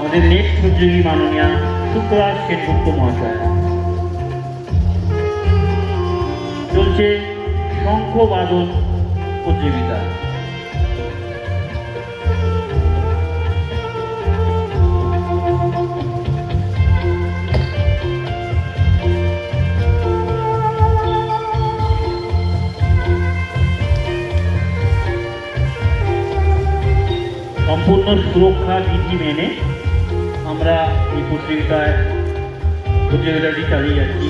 আমাদের নেক্সট প্রতিযোগী মাননীয়া শুক্লা সেনগুপ্ত মহাশয়। চলছে শঙ্খ বাদন প্রতিযোগিতা। সম্পূর্ণ সুরক্ষা বিধি মেনে আমরা এই প্রতিযোগিতাটি চালিয়ে যাচ্ছি।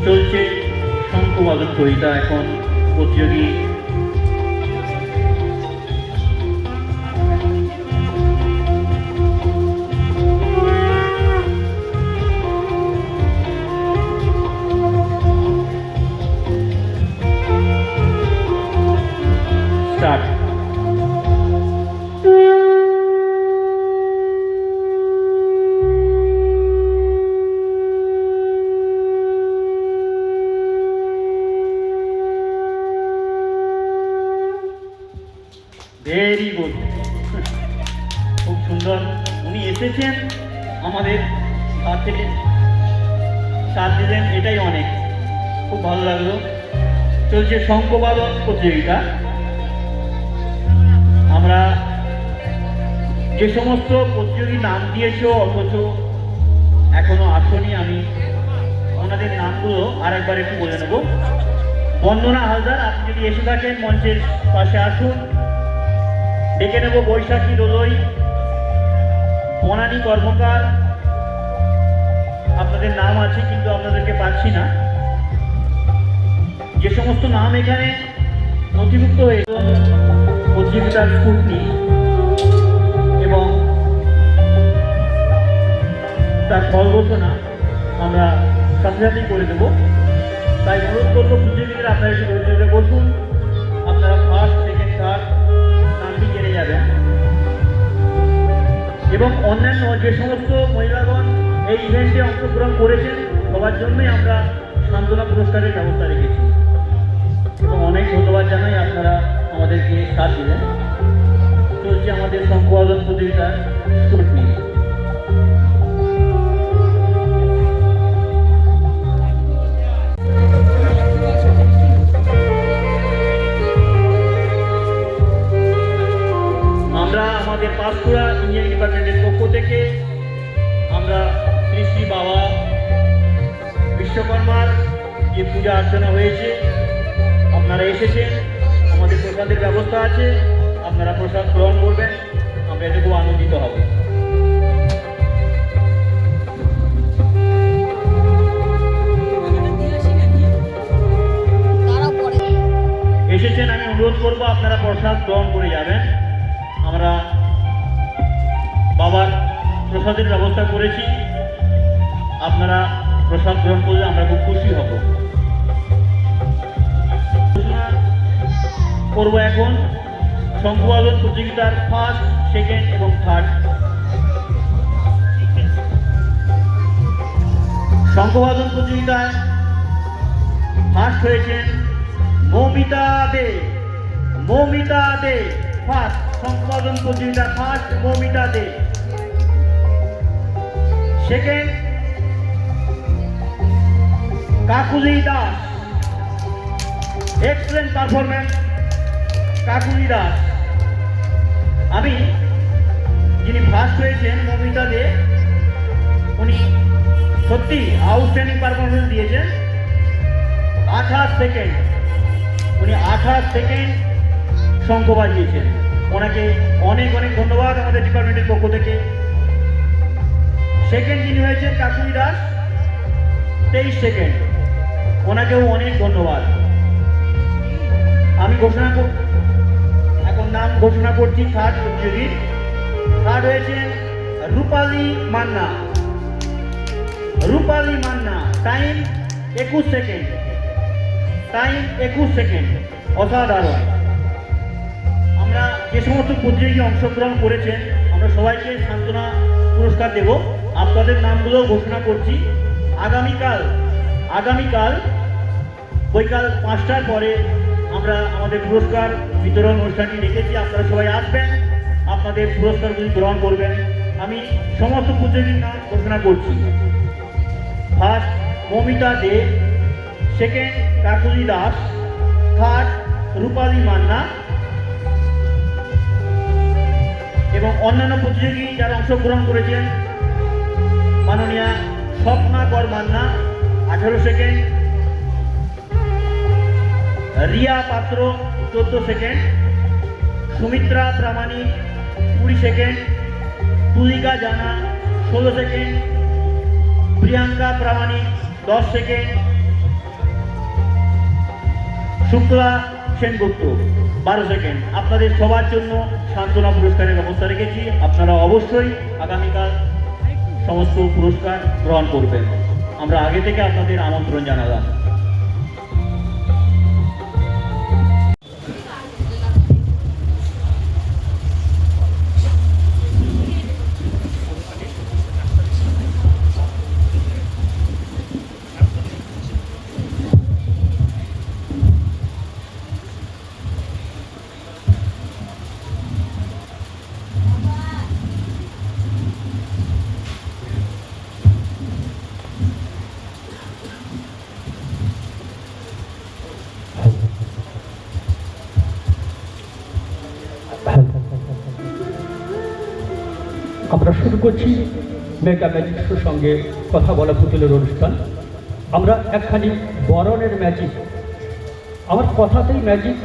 চলছে শঙ্খবাদন প্রতিযোগিতা। এখন প্রতিযোগী স্টার্ট। ভেরি গুড, খুব সুন্দর। উনি এসেছেন আমাদের সাথে, সাথ দিলেন, এটাই অনেক, খুব ভালো লাগলো। চলছে শঙ্খবাদন প্রতিযোগিতা। আমরা যে সমস্ত প্রতিযোগী নাম দিয়েছ অথচ এখনো আসনি, আমি ওনাদের নামগুলো আরেকবার একটু বলে নেব। বন্দনা হালদার, আপনি যদি এসে থাকেন মঞ্চের পাশে আসুন। ডেকে নেব বৈশাখী দোলই, বনানী কর্মকার, আপনাদের নাম আছে কিন্তু আপনাদেরকে পাচ্ছি না। যে সমস্ত নাম এখানে নথিভুক্ত হয়েছে প্রতিযোগিতার স্কুটনি এবং তার ফল ঘোষণা আমরা সাথে সাথেই করে দেব। তাই অনুরোধ করবো প্রতিযোগীরা আপনারা একটু প্রতিযোগিতা বসুন। আপনারা ফার্স্ট, সেকেন্ড, থার্ড নামটি জেনে যাবেন। এবং অন্যান্য যে সমস্ত মহিলাগণ এই ইভেন্টে অংশগ্রহণ করেছেন সবার জন্যই আমরা সান্ত্বনা পুরস্কারের ব্যবস্থা রেখেছি এবং অনেক ধন্যবাদ জানাই আপনারা আমাদেরকে সাথ দিলেন। চলছে আমাদের শঙ্খবাদন প্রতিযোগিতার স্কুটনি। আমরা আমাদের পাঁশকুড়া ইঞ্জিনিয়ারিং ডিপার্টমেন্টের পক্ষ থেকে আমরা শ্রী শ্রী বাবা বিশ্বকর্মার যে পূজা অর্চনা হয়েছে, আপনারা এসেছেন, আমাদের প্রসাদের ব্যবস্থা আছে, আপনারা প্রসাদ গ্রহণ করবেন, আমরা এতে খুব আনন্দিত হব। এসেছেন, আমি অনুরোধ করবো আপনারা প্রসাদ গ্রহণ করে যাবেন। আমরা বাবার প্রসাদের ব্যবস্থা করেছি, আপনারা প্রসাদ গ্রহণ করলে আমরা খুব খুশি হব। করব এখন শঙ্খবাদন প্রতিযোগিতার ফার্স্ট, সেকেন্ড এবং থার্ড। শঙ্খবাদন প্রতিযোগিতায় ফার্স্ট হয়েছেন মৌমিতা দে। মৌমিতা দে ফার্স্ট, শঙ্খবাদন প্রতিযোগিতার first Moumita De. Second Kakuli Das, excellent performance Kakuli Das. আমি যিনি ফার্স্ট হয়েছেন মৌমিতা দে, উনি সত্যি আউটস্ট্যান্ডিং পারফরমেন্স দিয়েছেন। 28 সেকেন্ড, উনি 28 সেকেন্ড শঙ্খ বাজিয়েছেন। ওনাকে অনেক অনেক ধন্যবাদ আমাদের ডিপার্টমেন্টের পক্ষ থেকে। সেকেন্ড যিনি হয়েছেন কাকুলি দাস, 23 সেকেন্ড, ওনাকেও অনেক ধন্যবাদ। আমি এখন নাম ঘোষণা করছি থার্ড প্রতিযোগী। থার্ড হয়েছেন Rupali Manna. Rupali Manna, time 21 second, time 21 second, অসাধারণ। আমরা যে সমস্ত প্রতিযোগী অংশগ্রহণ করেছেন আমরা সবাইকে সান্ত্বনা পুরস্কার দেব। আপনাদের নামগুলো ঘোষণা করছি। আগামীকাল বৈকাল 5টার পরে আমরা আমাদের পুরস্কার বিতরণ অনুষ্ঠানটি রেখেছি। আপনারা সবাই আসবেন, আপনাদের পুরস্কারগুলি গ্রহণ করবেন। আমি সমস্ত প্রতিযোগীর নাম ঘোষণা করছি। ফার্স্ট মমিতা দে, সেকেন্ড কাকুলি দাস, থার্ড রূপালী মান্না এবং অন্যান্য প্রতিযোগী যারা অংশগ্রহণ করেছেন মাননীয়া স্বপ্না কর মান্না 18 সেকেন্ড, রিয়া পাত্র 14 সেকেন্ড, সুমিত্রা প্রামাণিক 20 সেকেন্ড, তুলিকা জানা 16 সেকেন্ড, প্রিয়াঙ্কা প্রামাণিক 10 সেকেন্ড, শুক্লা সেনগুপ্ত 12 সেকেন্ড। আপনাদের সবার জন্য সান্ত্বনা পুরস্কারের ব্যবস্থা রেখেছি। আপনারা অবশ্যই আগামীকাল সমস্ত পুরস্কার গ্রহণ করবেন। আমরা আগে থেকে আপনাদের আমন্ত্রণ জানালাম। আমরা শুরু করছি মেগা ম্যাজিক শোর সঙ্গে কথা বলা পুতুলের অনুষ্ঠান। আমরা একখানি বরণের ম্যাজিক, আমার কথাতেই ম্যাজিক,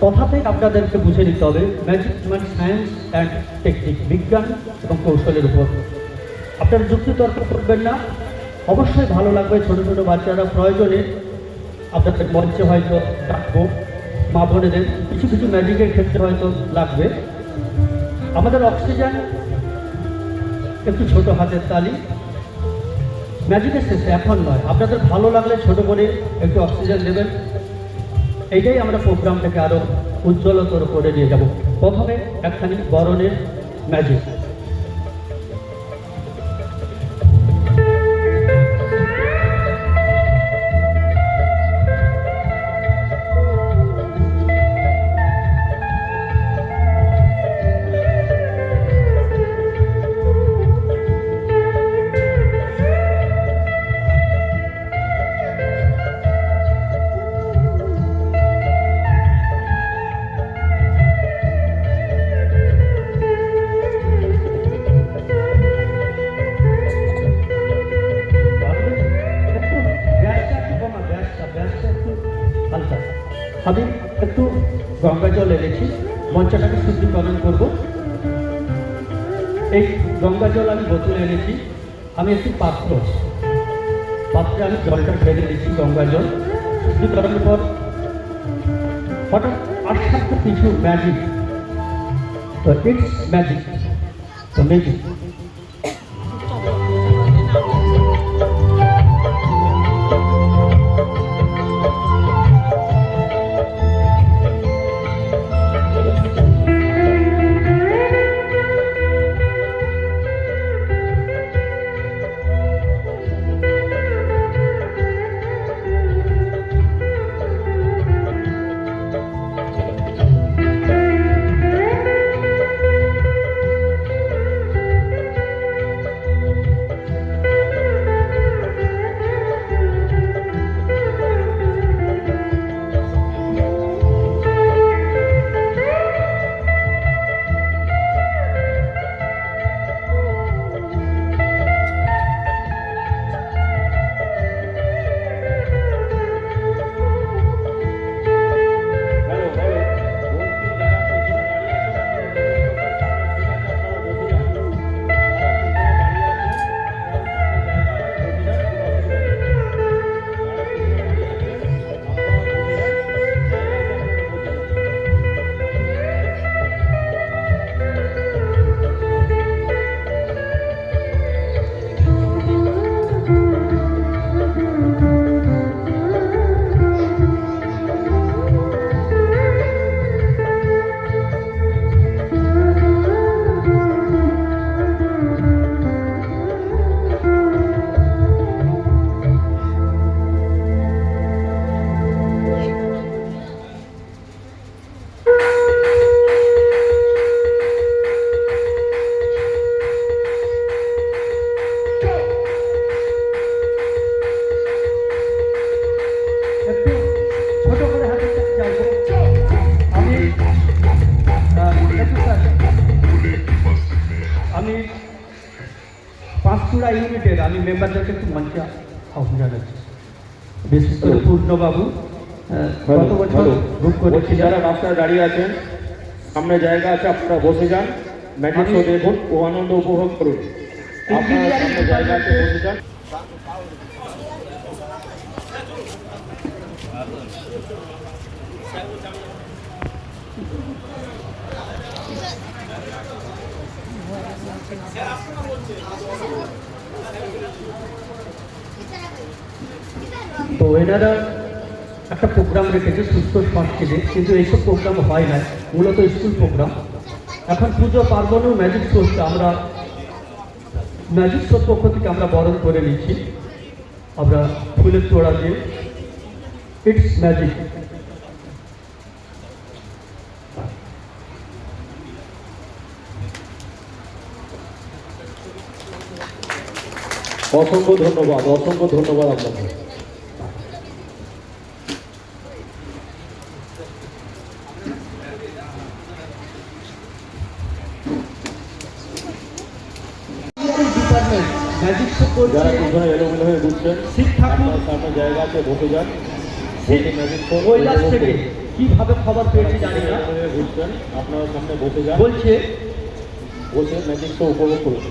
কথাতেই আপনাদেরকে বুঝে নিতে হবে। ম্যাজিক মানে সায়েন্স অ্যান্ড টেকনিক, বিজ্ঞান এবং কৌশলের উপর। আপনারা যুক্তিতর্ক করবেন না, অবশ্যই ভালো লাগবে। ছোটো ছোটো বাচ্চারা প্রয়োজনে আপনাদের মঞ্চে হয়তো ডাকবো, মা বোনেদের কিছু কিছু ম্যাজিকের ক্ষেত্রে হয়তো লাগবে। আমাদের অক্সিজেন একটু ছোট হাতের তালি, ম্যাজিকের শেষে, এখন নয়। আপনাদের ভালো লাগলে ছোট করে একটু অক্সিজেন দেবেন। এইটাই আমরা প্রোগ্রামটাকে আরও উজ্জ্বলতর করে নিয়ে যাব। প্রথমে একখানি বরণের ম্যাজিক। আমি একটু গঙ্গা জল এনেছি, মঞ্চটাকে শুদ্ধিকরণ করব। এই গঙ্গা জল আমি বোতলে এনেছি। আমি একটি পাত্রে আমি জলটা ঢেলে দিচ্ছি, গঙ্গা জল শুদ্ধিকরণের পর হঠাৎ আশ্চর্য কিছু ম্যাজিক। তো ইটস ম্যাজিক, তো ম্যাজিক। পাঁশকুড়া ইউনিটের আমি মেম্বারদেরকে একটু মঞ্চে আহ্বান জানাচ্ছি। বিশেষ করে পূর্ণবাবু গত বছর গ্রুপ করেছি। যারা রাস্তায় দাঁড়িয়ে আছেন, সামনে জায়গা আছে, আপনারা বসে যান, ম্যাজিক শো দেখুন ও আনন্দ উপভোগ করুন। আপনারা সামনে জায়গা আছে, বসে যান। তো এনারা একটা প্রোগ্রাম রেখেছে সুস্থ সংস্কৃতি, কিন্তু এইসব প্রোগ্রাম হয় না, মূলত স্কুল প্রোগ্রাম। এখন পুজো পার্বণ ও ম্যাজিক শোকে আমরা ম্যাজিক শোর পক্ষ থেকে আমরা বরণ করে নিচ্ছি। আমরা ফুলের তোড়া দিয়ে ইটস ম্যাজিক। অসংখ্য ধন্যবাদ, অসংখ্য ধন্যবাদ আপনাকে। ডিপার্টমেন্ট ম্যাজিক শো যারা করছে পিছনে এলোমেলো হয়ে বুঝছেন, শিব ঠাকুর আপনার সামনে জায়গা আছে, বসে যান। বসে ম্যাজিক শো কৈলাস থেকে কিভাবে খবর পেয়েছি জানি না, বুঝছেন, আপনারা সামনে বসে যান, বলছে বসে ম্যাজিক শো উপভোগ করুন।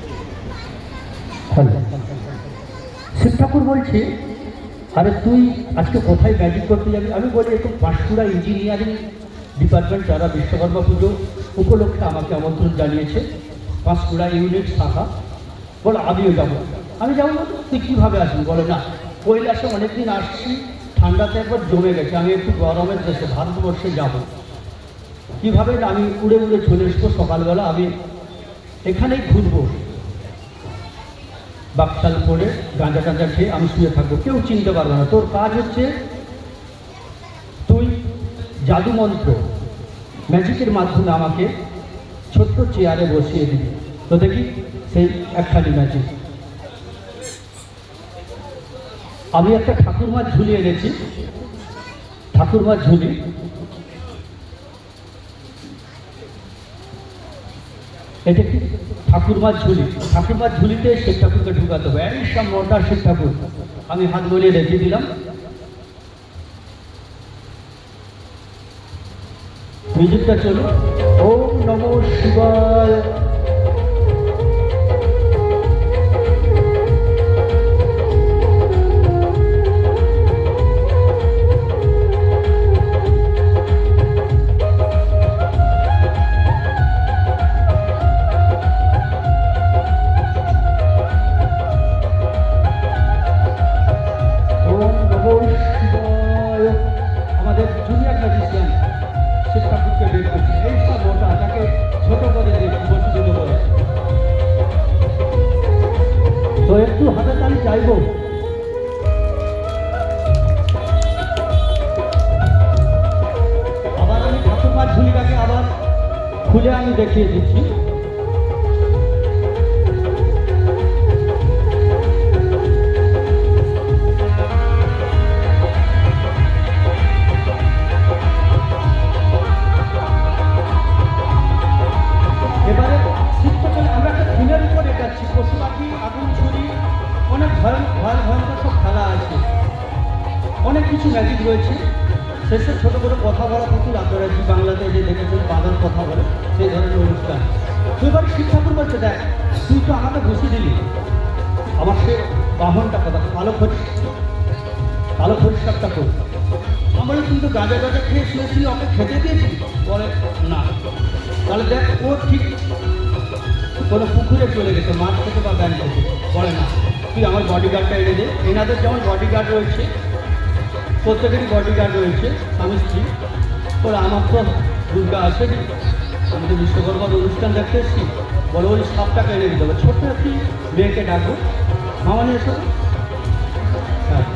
শিব ঠাকুর বলছে, আরে তুই আজকে কোথায় ম্যাজিক করতে যাবি? আমি বলি একটু পাঁশকুড়া ইঞ্জিনিয়ারিং ডিপার্টমেন্ট যারা বিশ্বকর্মা পুজো উপলক্ষে আমাকে আমন্ত্রণ জানিয়েছে, পাঁশকুড়া ইউনিট শাখা, বলে আমিও যাবো। আমি যাবো না, তুই কীভাবে আসবি? বলে না, কৈলাসে অনেকদিন আসছি, ঠান্ডাতে একবার জমে গেছে, আমি একটু গরমের দেশে ভারতবর্ষে যাব। কীভাবে? আমি উড়ে উড়ে চলে এসবো, সকালবেলা আমি এখানেই ঘুরবো, বাকশাল পরে গাঁজা টাঁজা খেয়ে আমি শুয়ে থাকবো, কেউ চিনতে পারবে না। তোর কাজ হচ্ছে তুই জাদু মন্ত্র ম্যাজিকের মাধ্যমে আমাকে ছোট্ট চেয়ারে বসিয়ে দিবি। তো দেখি সেই একখানি ম্যাজিক। আমি একটা ঠাকুরমার ঝুলি এনেছি, ঠাকুরমার ঝুলি। এটা কি? ঠাকুরমার ঝুলি। ঠাকুরমার ঝুলিতে শিব ঠাকুরকে ঢুকাতে হবে, এই সব মোটা শিব ঠাকুর। আমি হাত বলিয়ে রেখে দিলাম, মিউজিকটা চলো। ওম নমঃ শিবায়। আমাদের জুনিয়র ম্যাজিশিয়ান শিব ঠাকুরকে বের করছে, এই সব মোটা, তাকে ছোট করে দিয়ে বসিয়ে করে। তো একটু হাতে তালি চাইব। আবার আমি ঠাকুরমার ঝুলিটাকে আবার খুলে আমি দেখিয়ে দিচ্ছি। এবারে শিখতে চলে আমরা একটা থিমের উপরে যাচ্ছি, পশু পাখি, আগুন ছুরি, অনেক ভয়ঙ্কর সব খেলা আছে, অনেক কিছু ম্যাজিক রয়েছে। শেষে ছোটো করে কথা বলা প্রচুর আন্তরাজি বাংলাতে যে দেখেছেন বাঁধার কথা বলে, সেই ধরনের অনুষ্ঠান। তো এবার শিব ঠাকুর বলছে, দেখ তুই তো আমাকে বসিয়ে দিলি, আমার সে বাহনটা কথা কালো পরিষ্কারটা কর। আমরা কিন্তু গাঁজা গাঁজা খেয়ে শুয়েছিল, ওকে খেতে দিয়েছি? বলে না। তাহলে দেখ ও ঠিক কোনো পুকুরে চলে গেছে, মাছ খেতে বা ব্যান খেতে। বলে না, তুই আমার বডিগার্ডটা এনে দে। এনাদের যেমন বডিগার্ড রয়েছে, প্রত্যেকেরই বডিগার্ড রয়েছে, স্বামী স্ত্রী। বলে আমার তো দুর্গা আছে, আমি তো বিশ্বকর্মার অনুষ্ঠান দেখতে এসেছি। বলে ওই সাপটাকে এনে দিতে হবে। ছোট্ট একটি মেয়েকে ডাকবো, মামা নিয়ে এসো। হ্যাঁ,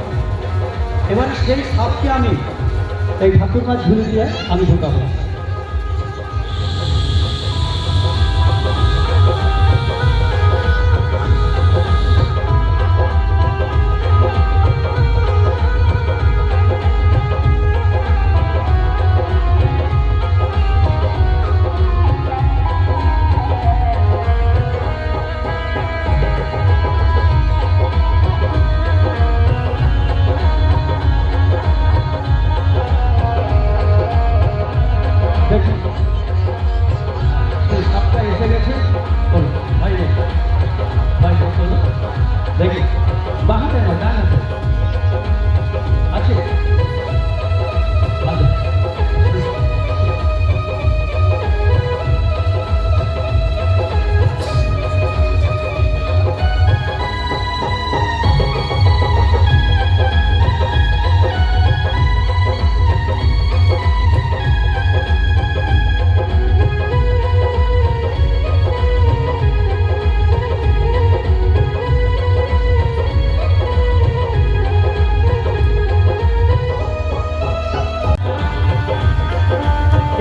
এবার সেই সাপকে আমি এই ঠাকুরমার ঝুলি দিয়ে আমি ঢোকাবো।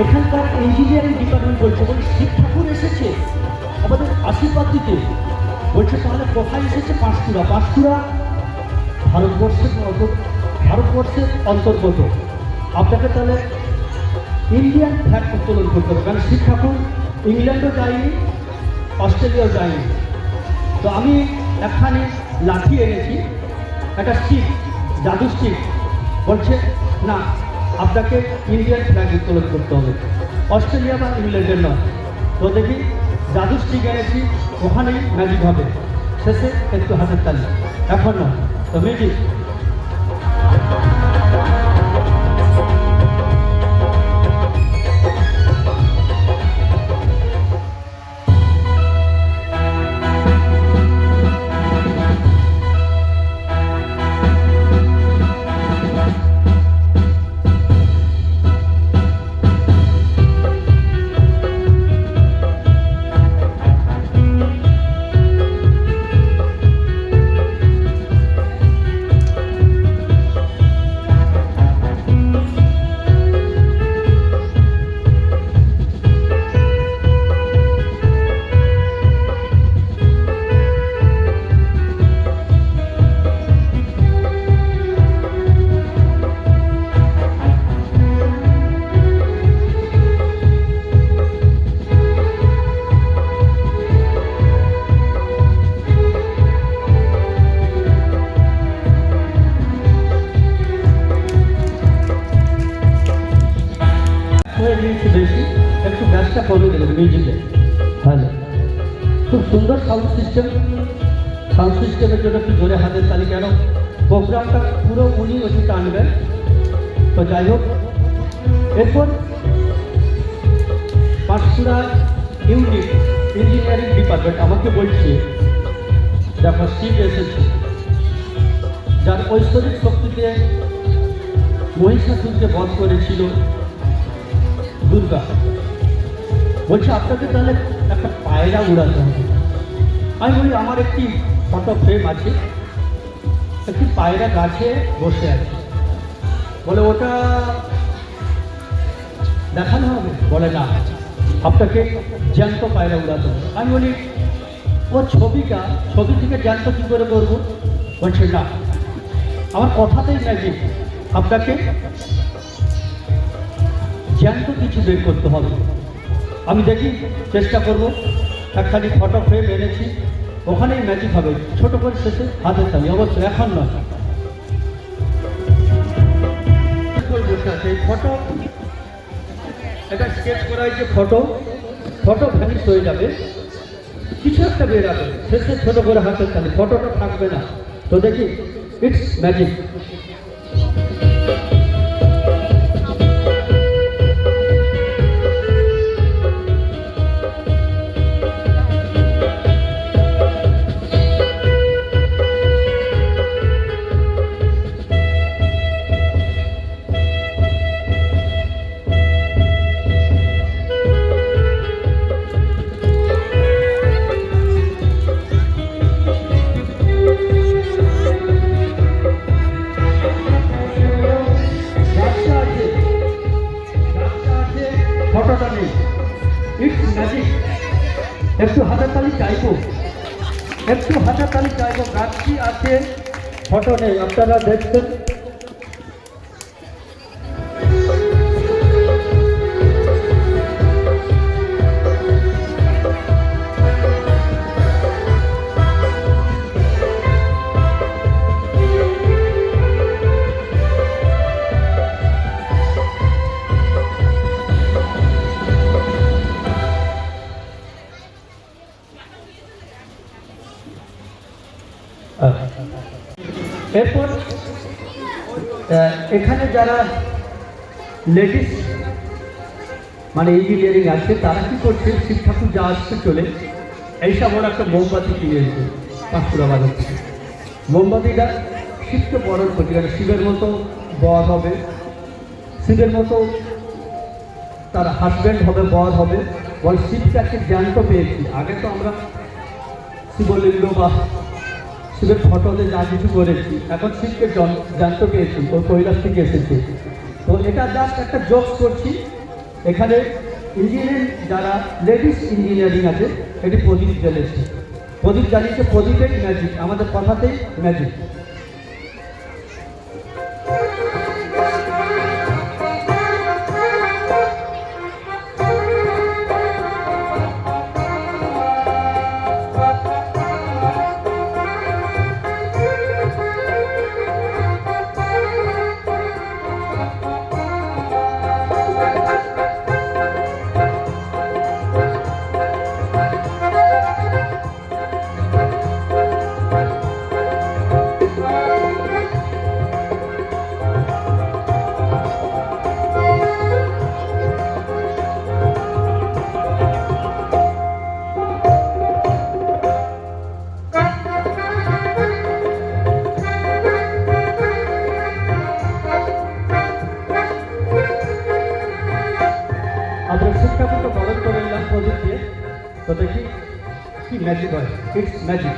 এখানকার ইঞ্জিনিয়ারিং ডিপার্টমেন্ট বলছে শিব ঠাকুর এসেছে আমাদের আশীর্বাদ দিতে। বলছে তাহলে কোথায় এসেছে? পাঁশকুড়া ভারতবর্ষের অন্তর্গত। আপনাকে তাহলে ইন্ডিয়ান ফ্ল্যাগ উত্তোলন করতে হবে, কারণ শিব ঠাকুর ইংল্যান্ডও যায়নি, অস্ট্রেলিয়াও যায়নি। তো আমি একখানি লাঠি এনেছি, একটা স্টিক, জাদু স্টিক। বলছে না, আপনাকে ইন্ডিয়ান ফ্ল্যাগ উত্তোলন করতে হবে, অস্ট্রেলিয়া বা ইংল্যান্ডের নয়। তো দেখি জাদু স্টিক এনেছি, ওখানেই ম্যাজিক হবে। শেষে একটু হাতের তালি, এখন না তো মিউজিক। বেশি একটু গ্যাসটা কমে দেবেন মিউজিকে। হ্যালো, খুব সুন্দর সাউন্ড সিস্টেমের জন্য একটু জোরে হাতের তালি, কেন প্রোগ্রামটা পুরো উনি ওটি টানবেন। তো যাই হোক, এরপর পাঁশকুড়া ইউনিট ইঞ্জিনিয়ারিং ডিপার্টমেন্ট আমাকে বলছে দেখো শিব এসেছে, যার ঐশ্বরিক শক্তিতে মহিষাসুরকে বধ করেছিল দুর্গা। বলছে আপনাকে তাহলে একটা পায়রা উড়াতে হবে। আমি বলি আমার একটি ফটো ফ্রেম আছে, একটি পায়রা গাছে বসে আছে। বলে ওটা দেখানো হবে? বলে না, আপনাকে জ্যান্ত পায়রা উড়াতে হবে। আমি বলি ও ছবি থেকে জ্যান্ত কী করে করবো? বলছে না, আমার কথাতেই ম্যাজিক, আপনাকে জ্যান্ত কিছু বের করতে হবে। আমি দেখি, চেষ্টা করব। একখানি ফটো ফ্রেম এনেছি, ওখানেই ম্যাজিক হবে। ছোট করে শেষে হাতের তালি, অবশ্যই এখন নয়। বসে আছে এই ফটো, এটা স্কেচ করা হয়েছে। ফটো ভ্যানিশ হয়ে যাবে, কিছু একটা বেরাবে, শেষে ছোট করে হাতের তালি, ফটোটা থাকবে না। তো দেখি, ইটস ম্যাজিক। ফটোটা নেই, ইটস ম্যাজিক। একটু হাতের তালি চাইবো, গাছটি আছে, ফটো নেই। আপনারা দেখছেন এরপর এখানে যারা লেডিস মানে ইঞ্জিনিয়ারিং আছে, তারা কি করছে, শিব ঠাকুর যা আসতে চলে এইসব ওরা একটা মোমবাতি কিনে এসেছে পাঁশকুড়া বাজার থেকে। মোমবাতিটা শিবকে বরণ করছে, কারণ শিবের মতো বর হবে, শিবের মতো তার হাজব্যান্ড হবে, বর হবে। বল শিবকে একটা জ্ঞান্ত পেয়েছি। আগে তো আমরা শিবলিঙ্গ বা শিবের ফটোতে যা কিছু করেছি, এখন শিবকে জানতে পেরেছি, ওর কৈলাস থেকে এসেছে। তো এটা জাস্ট একটা জোক করছি, এখানে ইঞ্জিনিয়ারিং যারা লেডিস ইঞ্জিনিয়ারিং আছে এটি প্রদীপ জ্বেলেছে, প্রদীপ জ্বালিয়েছে, প্রদীপের ম্যাজিক, আমাদের কথাতেই ম্যাজিক। আমরা শিক্ষাগত বরণ করে নিলাম প্রদীপ দিয়ে, তো দেখি কি ম্যাজিক হয়। It's magic.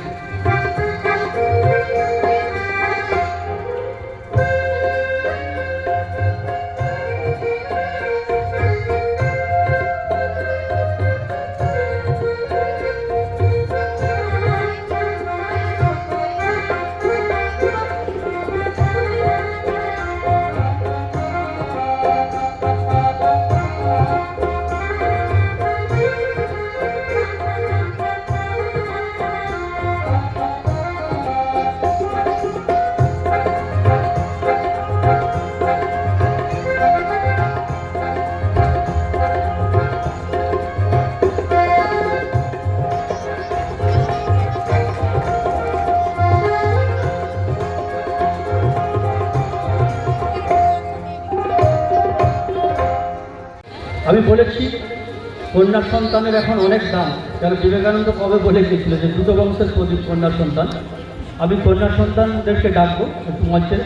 আমি বলেছি কন্যা সন্তানের এখন অনেক দাম, কারণ বিবেকানন্দ কবে বলে গিয়েছিল যে দুটো বংশের প্রদীপ কন্যা সন্তান। আমি কন্যা সন্তানদেরকে ডাকবো একটু মঞ্চে,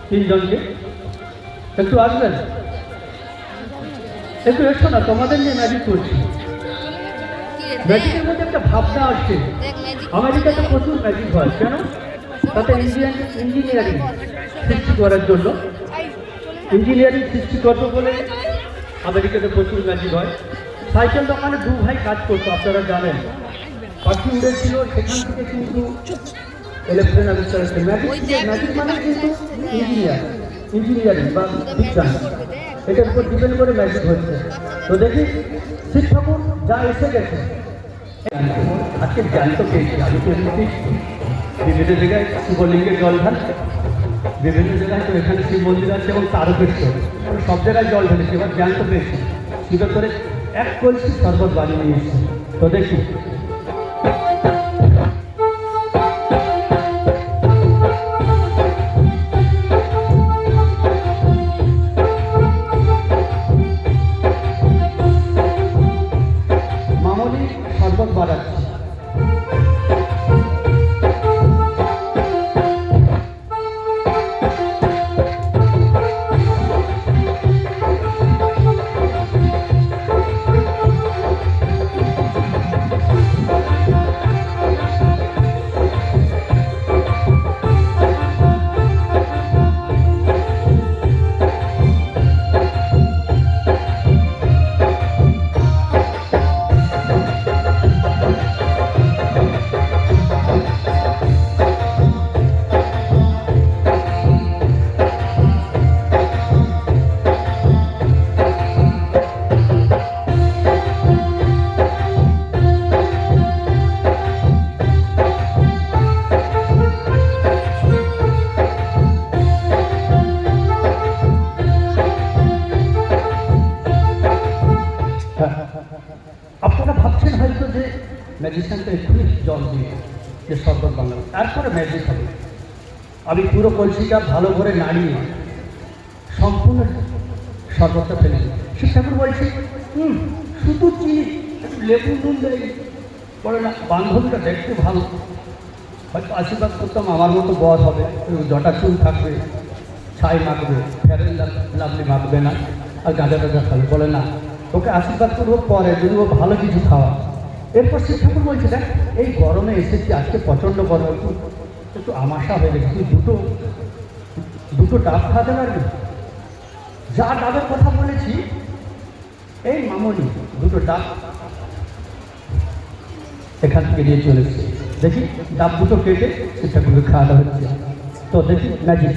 তিনজনকে একটু আসবেন, একটু এসো না, তোমাদের নিয়ে ম্যাজিক করছি। ম্যাজিকের মধ্যে একটা ভাবনা আসছে, আমেরিকাতে প্রচুর ম্যাজিক হয়, কেন? তাতে ইঞ্জিনিয়ারিং সৃষ্টি করার জন্য, ইঞ্জিনিয়ারিং সৃষ্টি করবো বলে আমেরিকাতে প্রচুর ম্যাজিক হয়। সাইকেল দোকানে দু ভাই কাজ করতো, আপনারা জানেন, পাখি উড়েছিল, সেখান থেকে কিন্তু এরোপ্লেন আবিষ্কার হচ্ছে। ম্যাজিক মানে কিন্তু ইঞ্জিনিয়ারিং বা বিজ্ঞান, এটার উপর ডিপেন্ড করে ম্যাজিক হচ্ছে। তো দেখি শিব ঠাকুর যা এসে গেছে, আজকে জ্ঞান্ত পেয়েছি। আমি তো এমনিতেই বিভিন্ন জায়গায় শিবলিঙ্গের জল ঢাল, বিভিন্ন জায়গায় তো এখানে শিব মন্দির আছে এবং তারকেশ্বর, সব জায়গায় জল ঢেলেছি। এবার জ্ঞান্ত পেয়েছি, শিবের করে এক কলসি শরবত বানিয়ে নিয়ে এসেছি। তো দেখি মামনি শরবত বানাচ্ছি। আপনারা ভাবছেন হয়তো যে ম্যাজিশিয়ানটা এক্ষুনি জল দিয়ে যে শরবত বানাবো, তারপরে ম্যাজিক হবে। আমি পুরো কলসিটা ভালো করে নাড়িয়ে সম্পূর্ণ শরবতটা ফেলে দিই। শিব ঠাকুর বলছি শুধু চিনি একটু লেবু নুন দেয় পরে না, বান্ধবীটা দেখতে ভালো, হয়তো আশীর্বাদ করতাম আমার মতো বর হবে, জটা চুল থাকবে, ছাই মাখবে, ফেরেন লাভলি মাখবে না, আর গাঁজা টাজা খাবে। বলে না, ওকে আশীর্বাদ করবো পরে, যদি ও ভালো কিছু খাওয়া। এরপর শিব ঠাকুর বলছে দেখ এই গরমে এসেছি, আজকে প্রচণ্ড গরম, একটু আমাশা হয়ে গেছে, তুই দুটো ডাব খাওয়াতে পারবি? যা ডাবের কথা বলেছি এই মামনি দুটো ডাব এখান থেকে নিয়ে চলেছে। দেখি ডাব দুটো কেটে সেটাগুলো খাওয়ানো হচ্ছে। তো দেখি ম্যাজিক।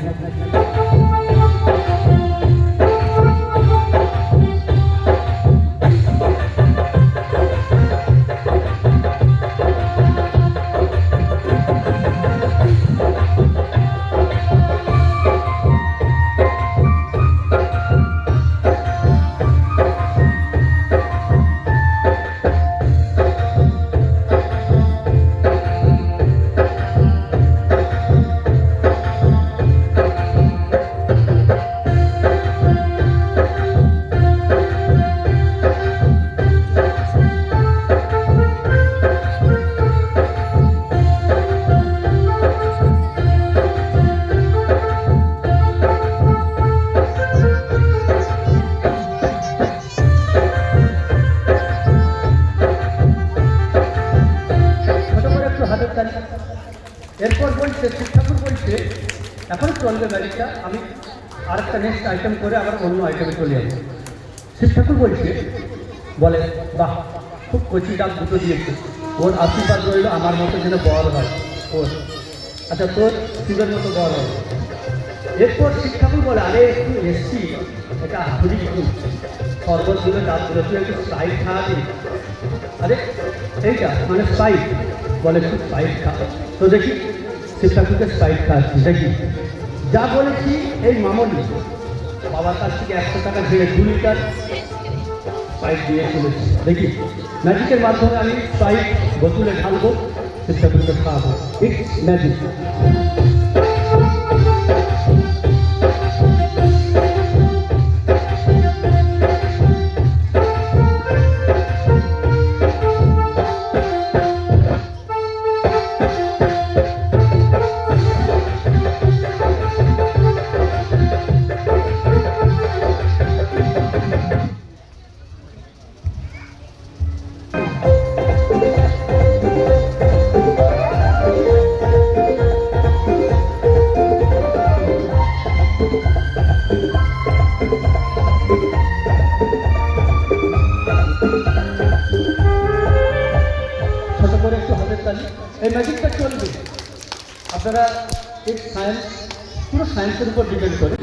এরপর বলছে শিব ঠাকুর বলছে এখন চলবে ম্যাজিকটা, আমি আরেকটা নেক্সট আইটেম করে আবার অন্য আইটেমে চলে যাবো। শিব ঠাকুর বলছে, বলে বাহ খুব কচি ডাব দুটো দিয়েছে, ওর আশীর্বাদ রইল আমার মতো যেন বড় হয় ওর, আচ্ছা তোর শিবের মতো বড় হয়। এরপর শিব ঠাকুর বলে আরে একটু এসছি, এটা আসলে একটু শরবতগুলো ডাবগুলো তুই একটু স্প্রাইট খাওয়াবি। আরে এইটা মানে স্প্রাইট, বলে একটু স্প্রাইট খা। তো দেখি শিব ঠাকুরকে স্প্রাইট খাওয়াচ্ছি। দেখি যা বলেছি এই মামনি বাবার কাছ থেকে 100 টাকা দিয়ে 2 লিটার স্প্রাইট দিয়ে চলেছি। দেখি ম্যাজিকের মাধ্যমে আমি স্প্রাইট বোতলে ঢালবো, শিব ঠাকুরকে খাওয়াবো। It's magic. এই ম্যাজিকটা চলবে, আপনারা এই সায়েন্স পুরো সায়েন্সের উপর ডিপেন্ড করে।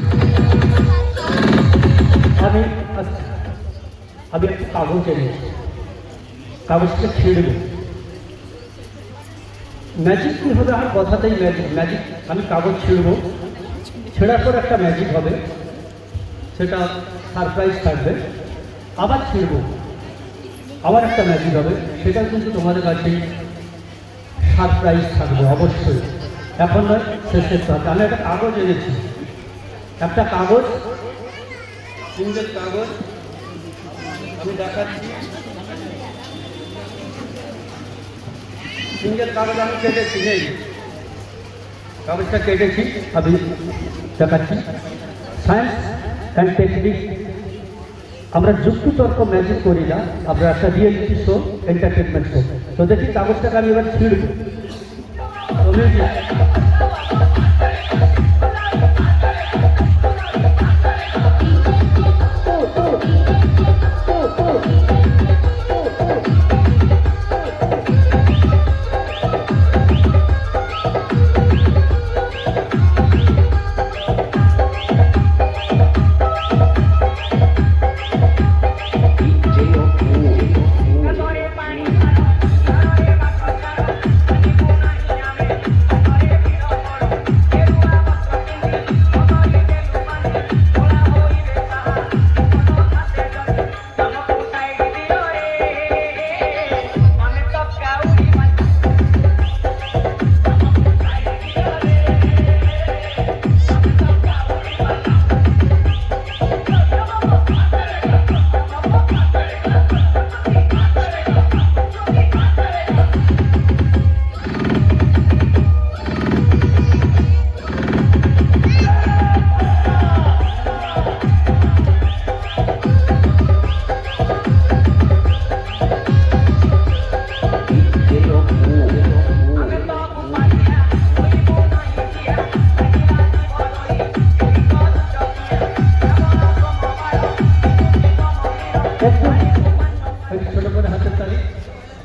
আমি একটা কাগজ এনেছি, কাগজটা ছিঁড়ব। ম্যাজিক কী হবে আমার কথাতেই ম্যাজিক। ম্যাজিক আমি কাগজ ছিঁড়ব, ছেঁড়ার পর একটা ম্যাজিক হবে, সেটা সারপ্রাইজ থাকবে। আবার ছিঁড়ব, আবার একটা ম্যাজিক হবে, সেটাও কিন্তু তোমাদের কাছেই সারপ্রাইজ থাকবে অবশ্যই। এখন নয়, শেষের থাকবে। আমি একটা কাগজ এনেছি, একটা কাগজ, সিঙ্গেল কাগজ আমি দেখাচ্ছি। সিঙ্গেল কাগজ আমি কেটেছি, নেই কাগজটা কেটেছি, আমি দেখাচ্ছি। সায়েন্স অ্যান্ড টেকনিক, আমরা যুক্তিতর্ক ম্যাজিক করি না, আমরা একটা রিয়েলিটি শো, এন্টারটেনমেন্ট শো। তো দেখি কাগজটাকে আমি এবার ছিঁড়ব।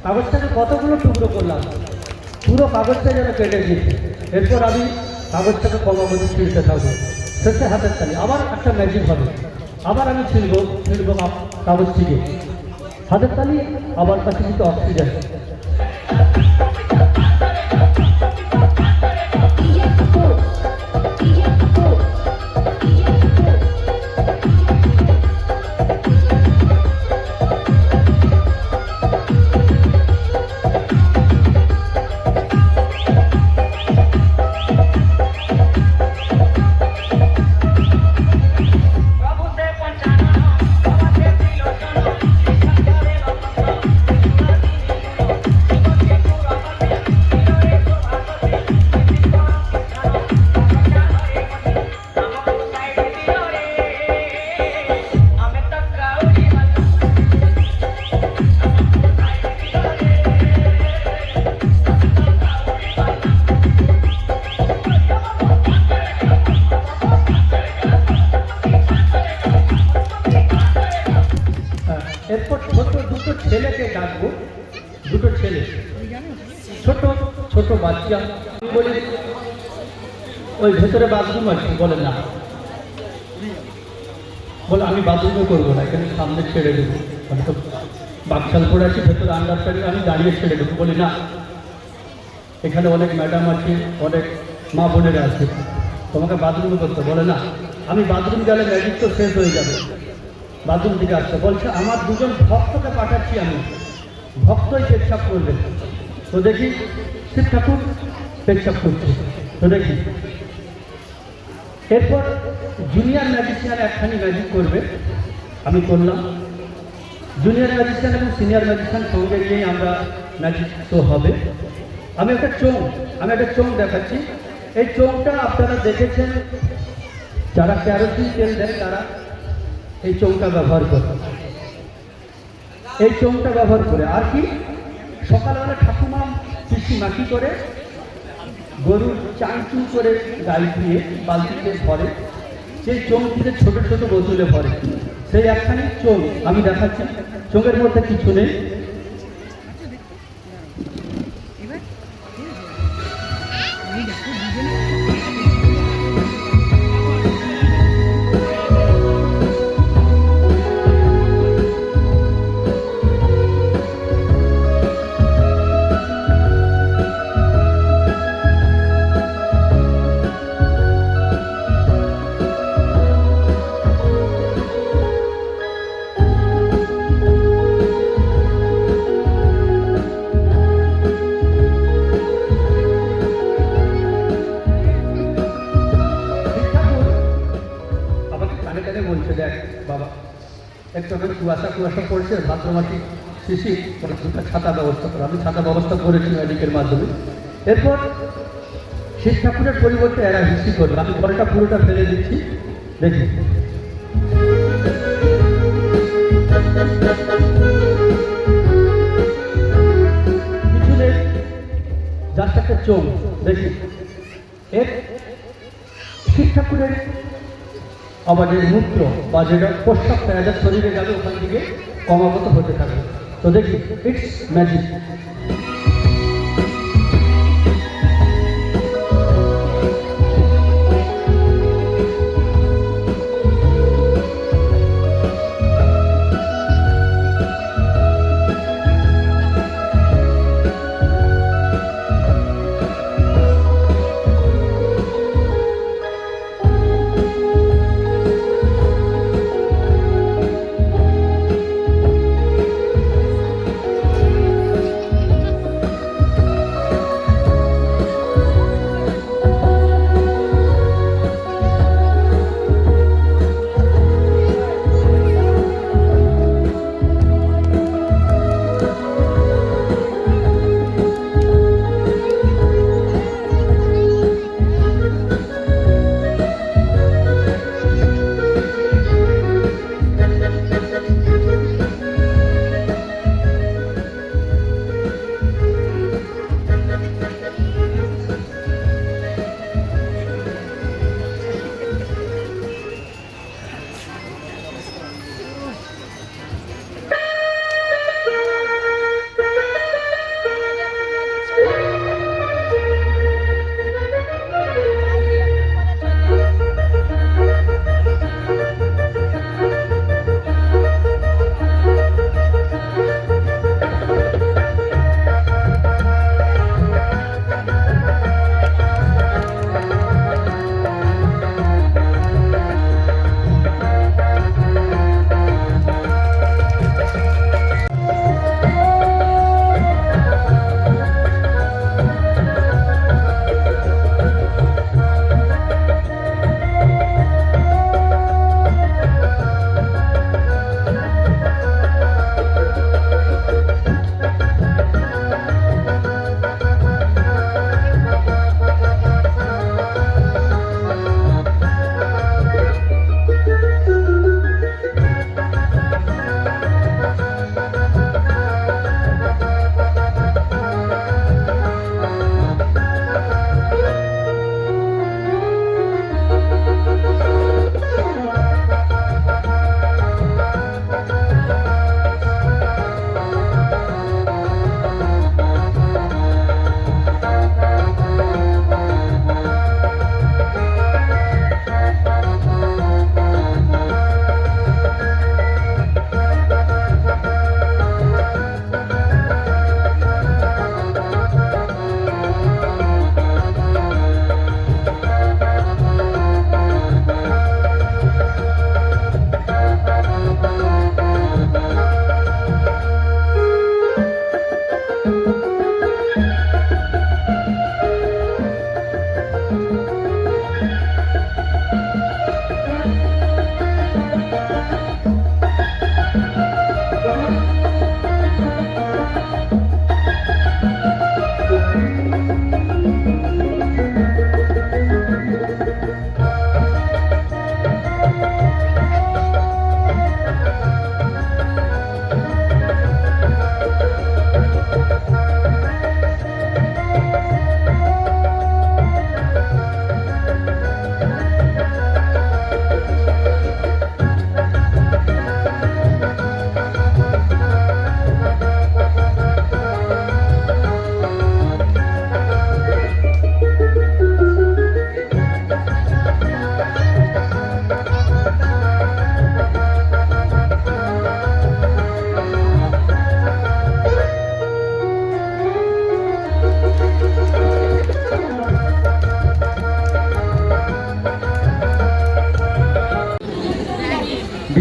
কাগজটাকে কতগুলো টুকরো করলাম, পুরো কাগজটা যেন কেটে দিয়েছে। এরপর আমি কাগজটাকে ক্রমাগত ছিঁড়তে থাকবো, শেষে হাতের তালি, আবার একটা ম্যাজিক হবে, আবার আমি ছিঁড়বো কাগজটিকে, হাতের তালি, আবার কাছে কিন্তু অক্সিজেন। এরপর ছোট দুটো ছেলেকে ডাকবো, দুটো ছেলে, ছোট ছোট বাচ্চা। আমি বলি ওই ভেতরে বাথরুম আছে, বলে না, বলে আমি বাথরুমও করবো না, এখানে সামনে ছেড়ে দেবো, আমি তো বাকশাল পরে আছি, ভেতরে আন্ডারস্ট্যান্ড, আমি দাঁড়িয়ে ছেড়ে দেবো। বলি না, এখানে অনেক ম্যাডাম আছে, অনেক মা বোনেরা আছে, তোমাকে বাথরুমও করতে, বলে না, আমি বাথরুম গেলে ম্যাজিক তো শেষ হয়ে যাবে, বাথরুম থেকে আসতে বলছে, আমার দুজন ভক্তকে পাঠাচ্ছি আমি, ভক্তই পেচ্ছাপ করবে। তো দেখি শিব ঠাকুর পেচ্ছাপ করছে, তো দেখি। এরপর জুনিয়র ম্যাজিশিয়ান একখানি ম্যাজিক করবে, আমি করলাম। জুনিয়র ম্যাজিশিয়ান এবং সিনিয়র ম্যাজিশিয়ান সঙ্গে নিয়েই আমরা ম্যাজিক শো হবে। আমি একটা চোঙ দেখাচ্ছি। এই চোঙটা আপনারা দেখেছেন, যারা কেরোসিন তেল দেয় তারা এই চোঙটা ব্যবহার করে, এই চোঙটা ব্যবহার করে আর কি, সকালবেলা ঠাকুমা পিসি মাটি করে গরুর চাঁচুর করে গাই দিয়ে বালতিতে ভরে, সেই চোঙটিতে ছোট ছোট বোতলে ভরে, সেই একখানি চোঙ আমি দেখাচ্ছি। চোঙের মধ্যে কিছু নেই, বলছে, দেখ বাবা, একটু আগে কুয়াশা পড়ছে, ভাদ্রমাসি শিশির, দুটা ছাতা ব্যবস্থা করে, আমি ছাতা ব্যবস্থা করেছি ম্যাজিকের মাধ্যমে। এরপর শিব ঠাকুরের পরিবর্তে এরা হিস্ট্রি করবে, আমি ঘরটা পুরোটা ফেলে দিচ্ছি, দেখি। কিছু নেই, জাস্ট একটা চোখ, দেখি। এর শিব ঠাকুরের আমাদের মূত্র বা যেটা প্রস্রাবটা এদের শরীরে যাবে, ওখান থেকে ক্রমাগত হতে থাকবে। তো দেখি, ইটস ম্যাজিক।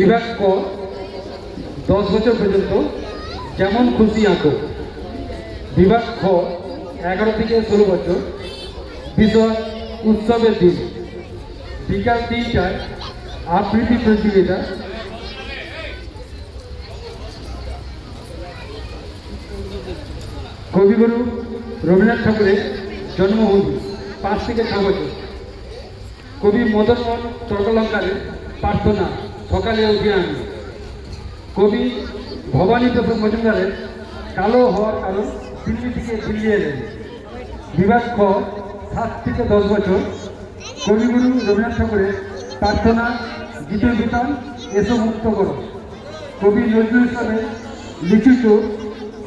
বিভাগ ক 10 বছর পর্যন্ত যেমন খুশি আঁকো। বিভাগ খ 11 থেকে 16 বছর, বিষয় উৎসবের দিন, বিকাল 3টায় আবৃত্তি প্রতিযোগিতা। কবিগুরু রবীন্দ্রনাথ ঠাকুরের জন্মভূমি 5 থেকে 6 বছর। কবি মদনমোহন তর্কলঙ্কারের প্রার্থনা সকালে উঠে আনি। কবি ভবানী প্রসাদ মজুমদারের কালো হওয়ার কারণ দিল্লি থেকে দিল্লি এলেন। বিভাগ খ 7 থেকে 10 বছর। কবিগুরু রবীন্দ্রনাথ ঠাকুরের প্রার্থনা গীতের বিতান এসো মুক্ত করো। কবি নজরুল ইসলামের লিখিত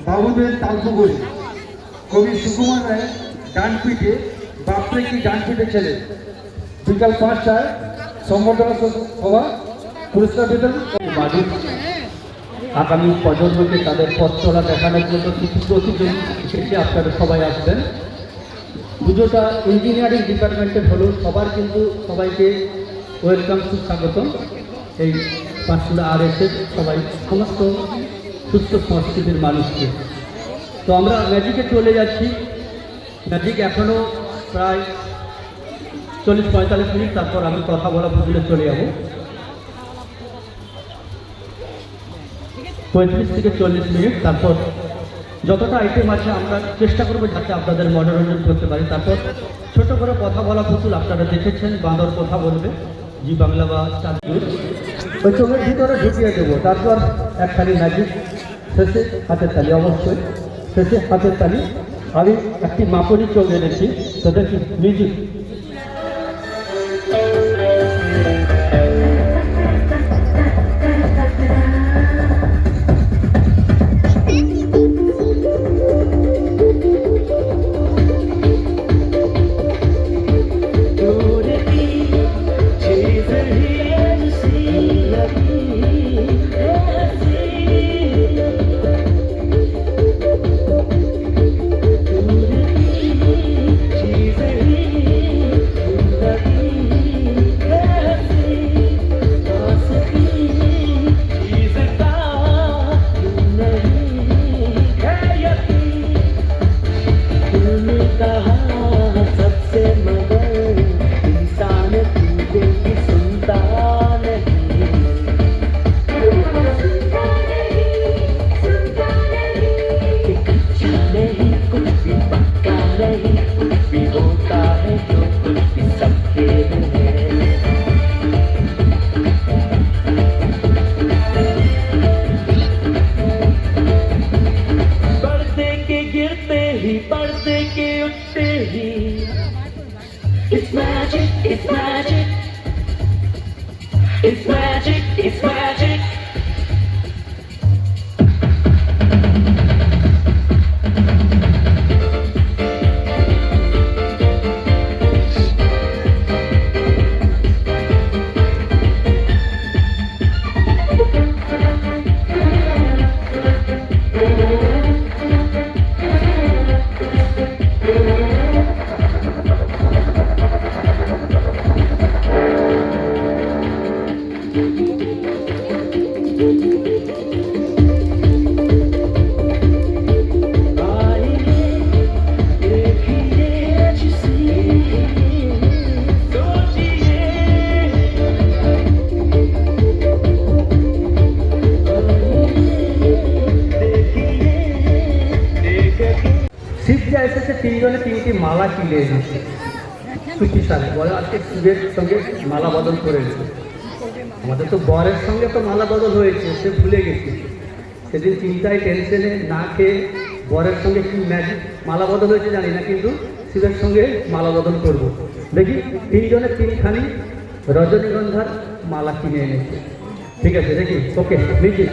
বাবুদের তালপুকুরি। কবি সুকুমার রায়ের ডানপিঠে বাপরে কি ডানপিঠে ছেলে। বিকাল 5টায় সম্বর্ধনা সভা, পুরস্কার বিতরণ। বাড়ির আগামী প্রজন্মকে তাদের পথ চলা দেখানোর জন্য কিছু প্রতিযোগী এসে আপনারা সবাই আসবেন। পুজোটা ইঞ্জিনিয়ারিং ডিপার্টমেন্টের হলেও সবার কিন্তু সবাইকে ওয়েলকাম সুস্বাগতম। এই পাঁশকুড়া RS-এর সবাই সমস্ত সুস্থ সংস্কৃতির মানুষকে। তো আমরা ম্যাজিকে চলে যাচ্ছি। ম্যাজিক এখনও প্রায় 40-45 মিনিট, তারপর আমি কথা বলা বুঝলে চলে যাব। 35 থেকে 40 মিনিট, তারপর যতটা আইটেম আছে আমরা চেষ্টা করবো যাতে আপনাদের মনোরঞ্জন করতে পারি। তারপর ছোট করে কথা বলা পুতুল আপনারা দেখেছেন, বাঁদর কথা বলবে, জি বাংলা বা চাঁদপুর, ওই চোখের ভিতরে ঢুকিয়ে দেবো। তারপর একখানি ম্যাজিক, শেষে হাতের তালি, অবশ্যই শেষে হাতের তালি। আমি একটি মাপনি চোখ এনেছি, তো দেখি music. It's magic, it's magic. It's magic, it's magic. শিবকে এসেছে তিনজনে তিনটি মালা কিনে এনেছে। সুখী সালে বলে আজকে শিবের সঙ্গে মালা বদল করে এনেছে। আমাদের তো বরের সঙ্গে তো মালা বদল হয়েছে, সে ভুলে গেছি। সেদিন চিন্তায় টেনশনে না খেয়ে বরের সঙ্গে কি ম্যাজিক মালা বদল হয়েছে জানি না, কিন্তু শিবের সঙ্গে মালা বদল করবো। দেখি তিনজনে তিনখানি রজনীগন্ধার মালা কিনে এনেছে। ঠিক আছে, দেখি। ওকে, মিউজিক।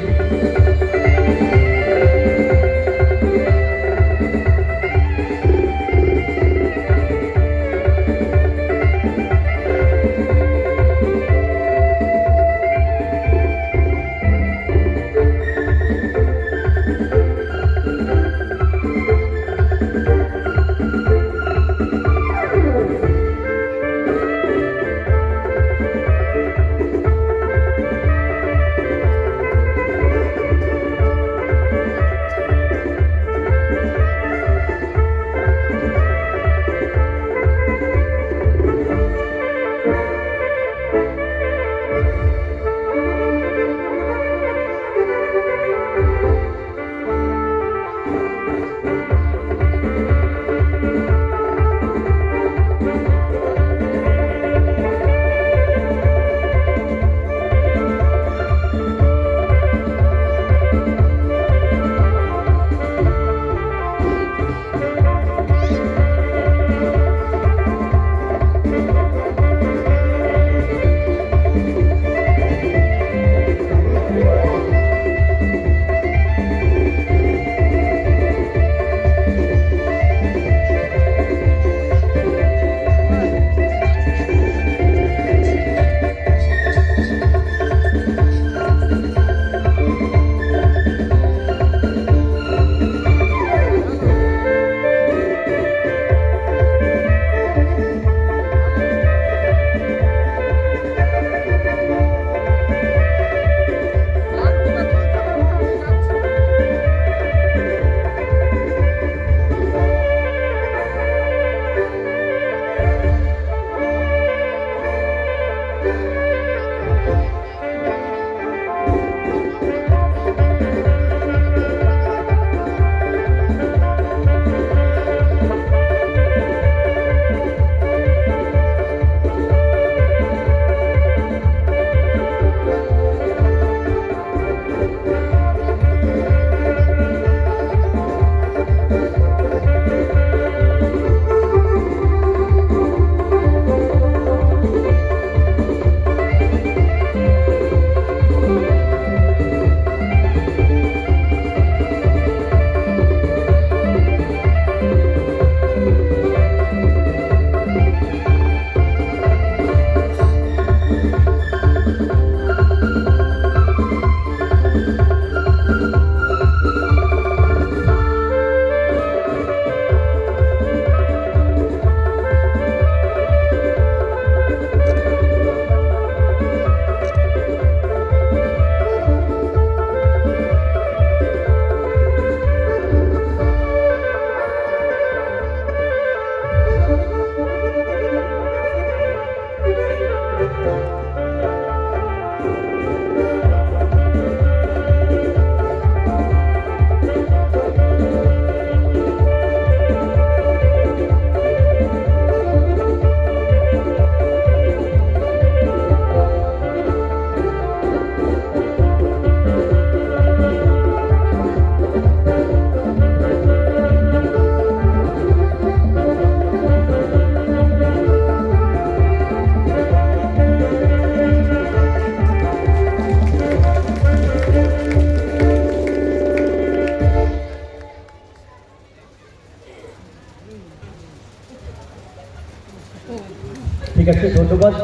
আছে, ধন্যবাদ।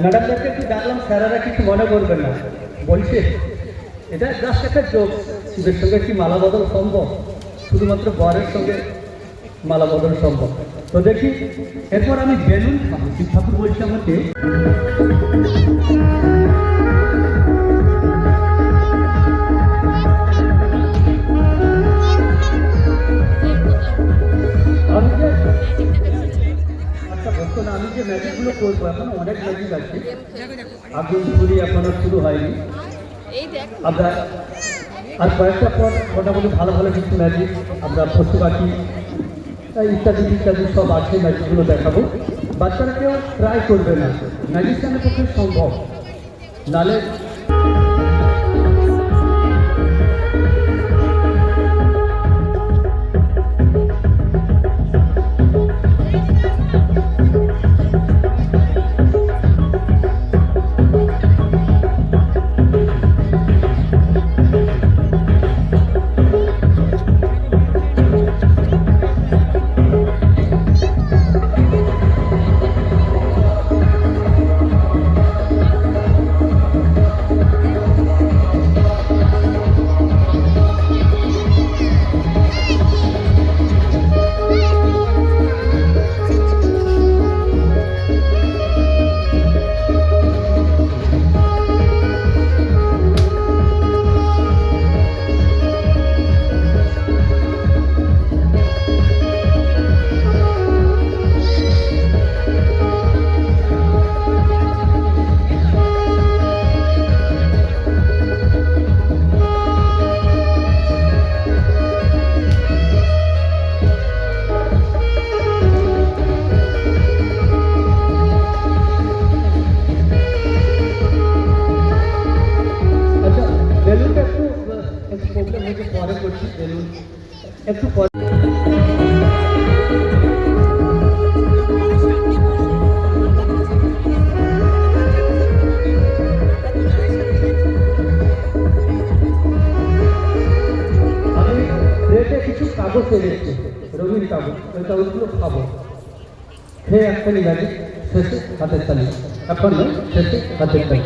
ম্যাডামদেরকে একটু ডাকলাম, স্যারেরা কিছু মনে করবেন না। বলছে এটা জাস্ট একটা জোক, শিবের সঙ্গে কি মালা বদল সম্ভব? শুধুমাত্র বরের সঙ্গে মালা বদল সম্ভব। তো দেখি এরপর আমি বেলুন খাবো। শিব ঠাকুর বলছে আমাকে আমি যে আচ্ছা বলতো না, আমি যে ম্যাজিকগুলো করবো এখন অনেক ম্যাজিক আছে, আগুন ছুরি এখনো শুরু হয়নি। আমরা আর কয়েকটা পর মোটামুটি ভালো ভালো কিছু ম্যাজিক, আমরা পশু পাখি ইত্যাদি ইত্যাদি সব আছে, ম্যাজিকগুলো দেখাবো। বাচ্চারা কেউ ট্রাই করবে না, ম্যাজিশিয়ানের পক্ষে সম্ভব নালে। প্রবলেম হয়েছে, পরে করছি বেলুন একটু পরে। আমি প্লেটে কিছু কাগজ এনেছি, রঙিন কাগজ, ওই কাগজগুলো খাবো, খেয়ে একখানি গাড়ি শেষে হাতের তালি, এখন নয় শেষে হাতের তালি।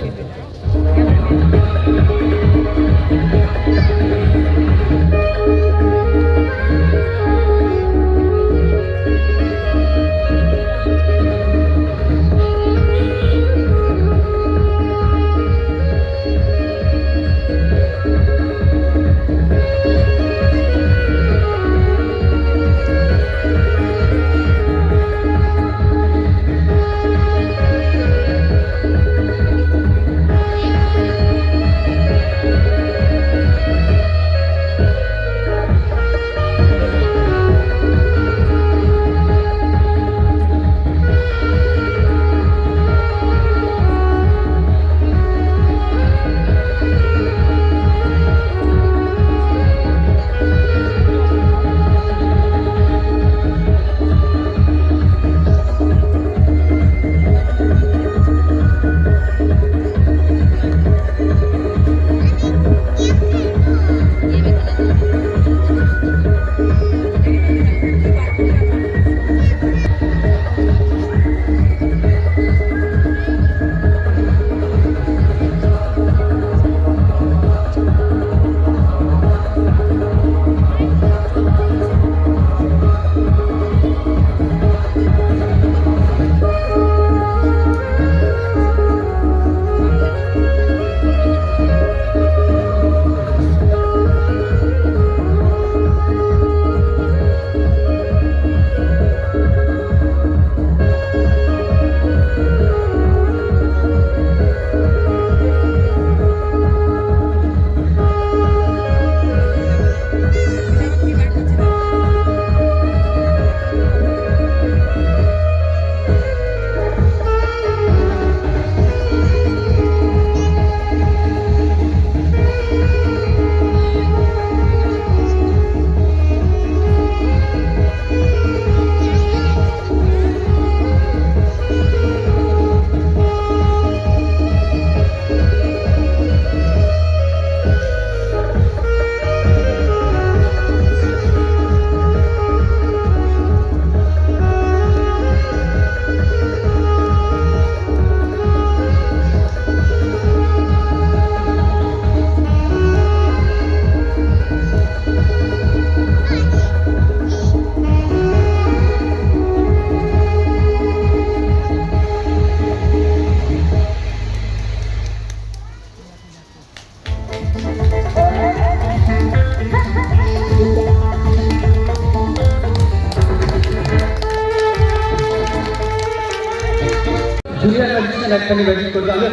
একখানি ম্যাজিক করবে। আমি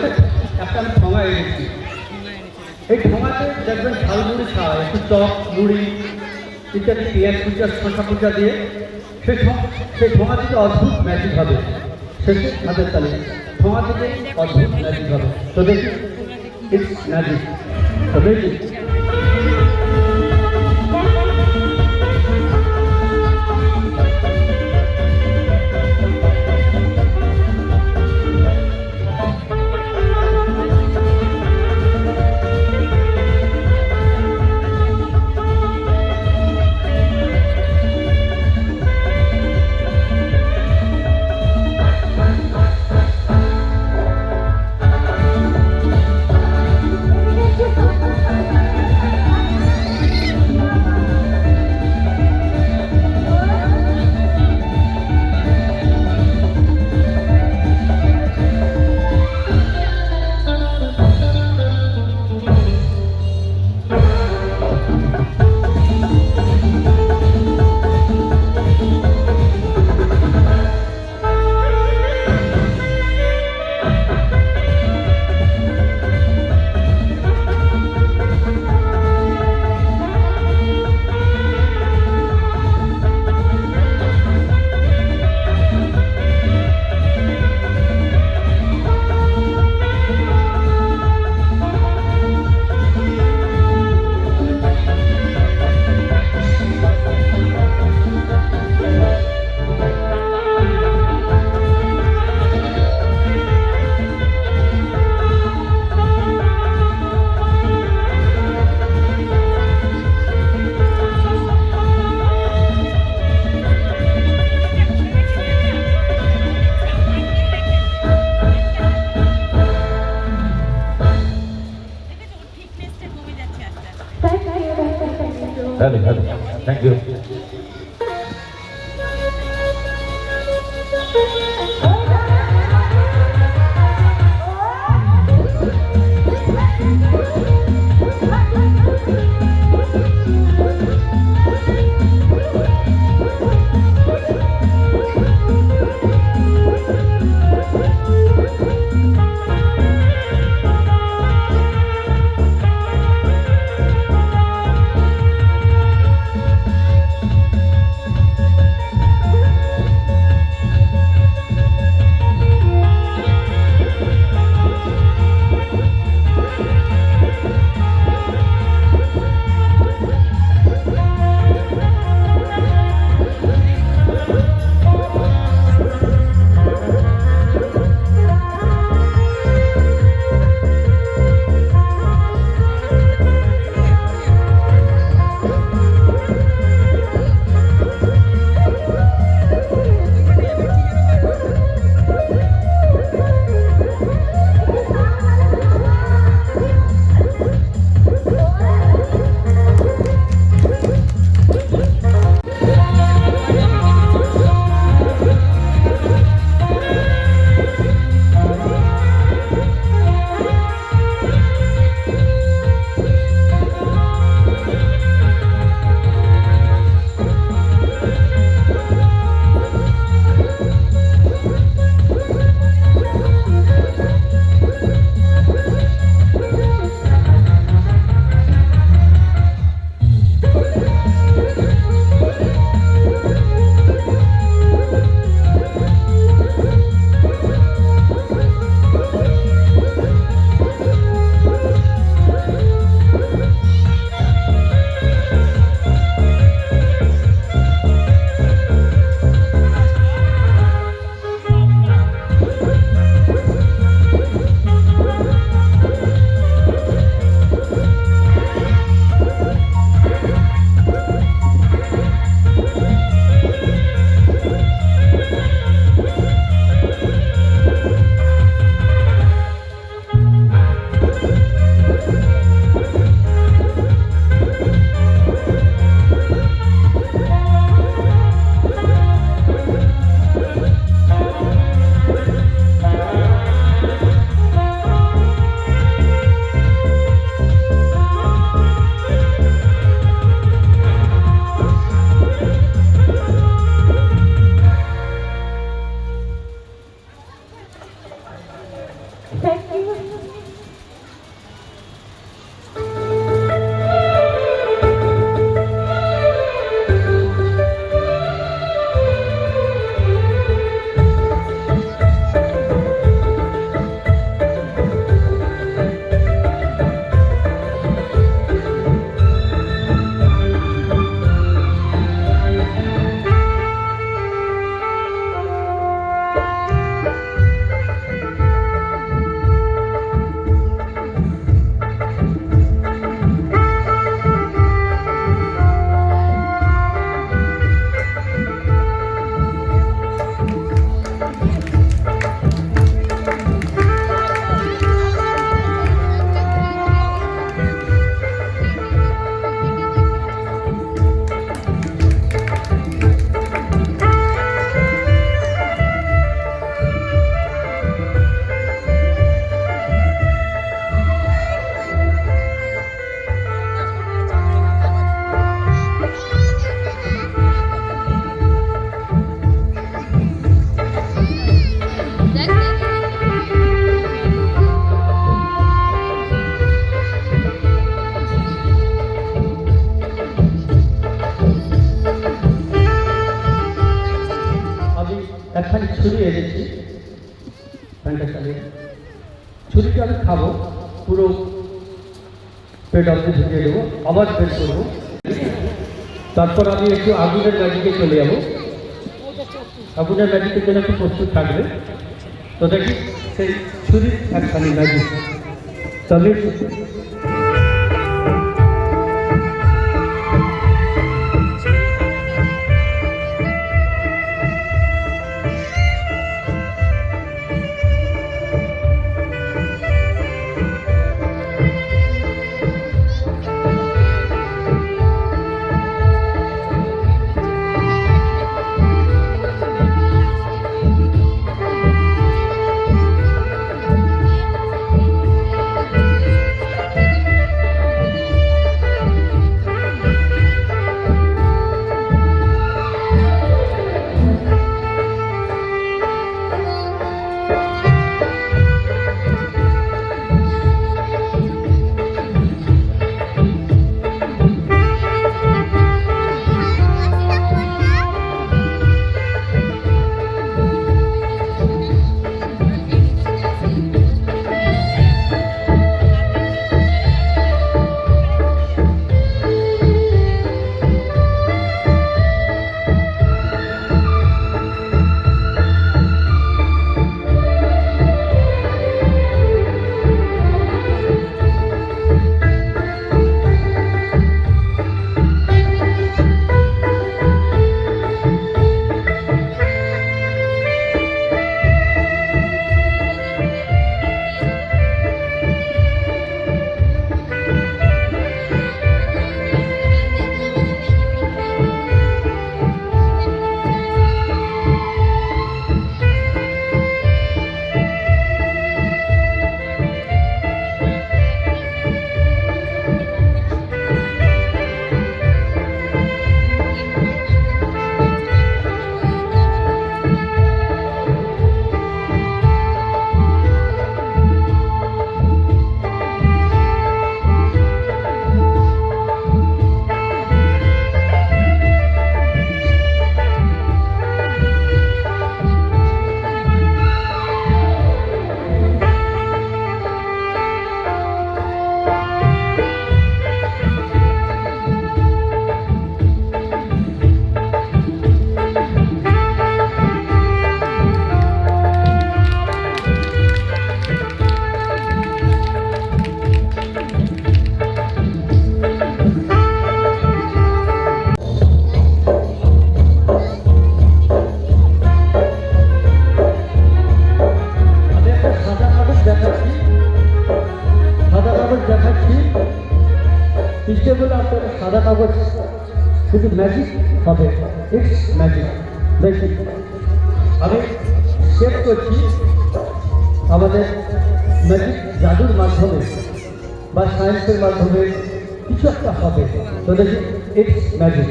একটা আমি ঠোঙা এনেছি। এই ঠোঙাতে দেখবেন ঝালমুড়ি খাওয়া, একটু চপ মুড়ি ইত্যাদি পেঁয়াজ কুচা শসা কুচা দিয়ে সেই ঠোঙা থেকে অদ্ভুত ম্যাজিক হবে। শেষে হাতের তালে ঠোঙা থেকে অদ্ভুত ম্যাজিক হবে। তো দেখি ইটস ম্যাজিক। তো দেখি হ্যালো হ্যালো, থ্যাংক ইউ। ছুরি এনেছি ফ্যানটা চালিয়ে। ছুরিটা আমি খাবো, পুরো পেট অব্দি ঢুকিয়ে দেবো, আবার বের করবো। তারপর আমি একটু আগুনের ম্যাজিকে চলে যাবো। আগুনের ম্যাজিকের জন্য একটু প্রস্তুত থাকবে। তো দেখি সেই ছুরির একখানি ম্যাজিক। তবে বলে আপনার সাদা কাগজ শুধু ম্যাজিক হবে, ইটস ম্যাজিক। দেখি আমি চেক করছি আমাদের ম্যাজিক জাদুর মাধ্যমে বা সায়েন্সের মাধ্যমে কিছু একটা হবে। তো দেখি ইটস ম্যাজিক।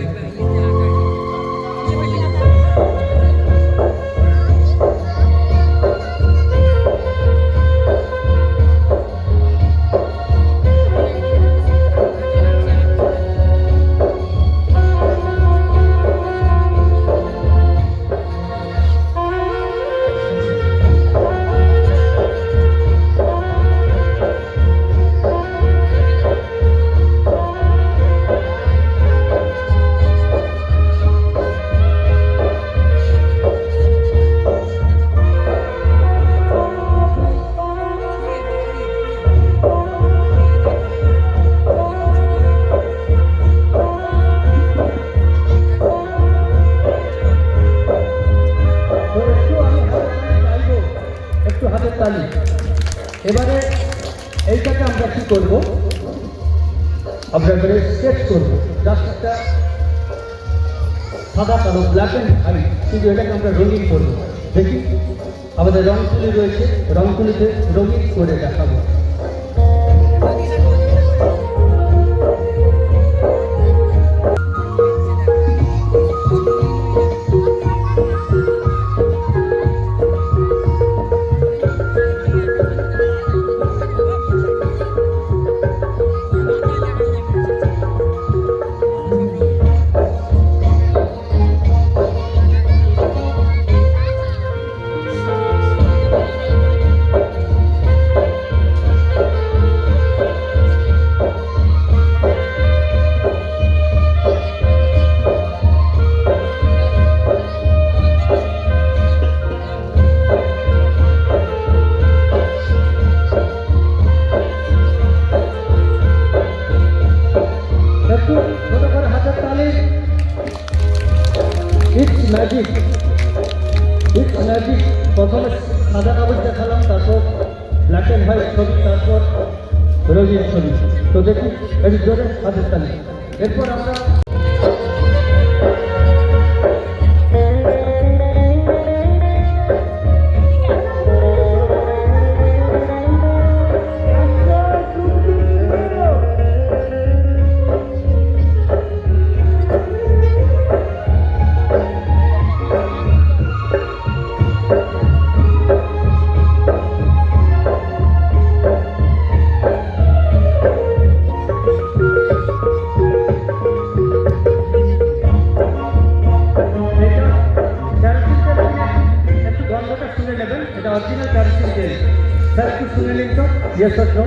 এবারে এইটাকে আমরা কি করবো, আমরা এবারে স্কেচ করবো, জাস্ট একটা সাদা কালো ব্ল্যাক অ্যান্ড হোয়াইট, কিন্তু এটাকে আমরা রঙিন করবো। দেখি আমাদের রং তুলি রয়েছে, রং তুলিতে রঙিন করে দেখাবো। একটু ছোট করে হাতের তালি। It's magic, it's magic. প্রথমে সাদা কাগজ দেখালাম, তারপর ব্ল্যাক অ্যান্ড হোয়াইট ছবি, তারপর রঙিন ছবি। তো দেখুন এর জোরে হাতের তালি। এরপর আমরা একটু গন্ধটা শুনে নেবেন, এটা অরিজিনাল ক্যারোসিন তেল। স্যার একটু শুনে নিন তো, ইয়েস অর নো?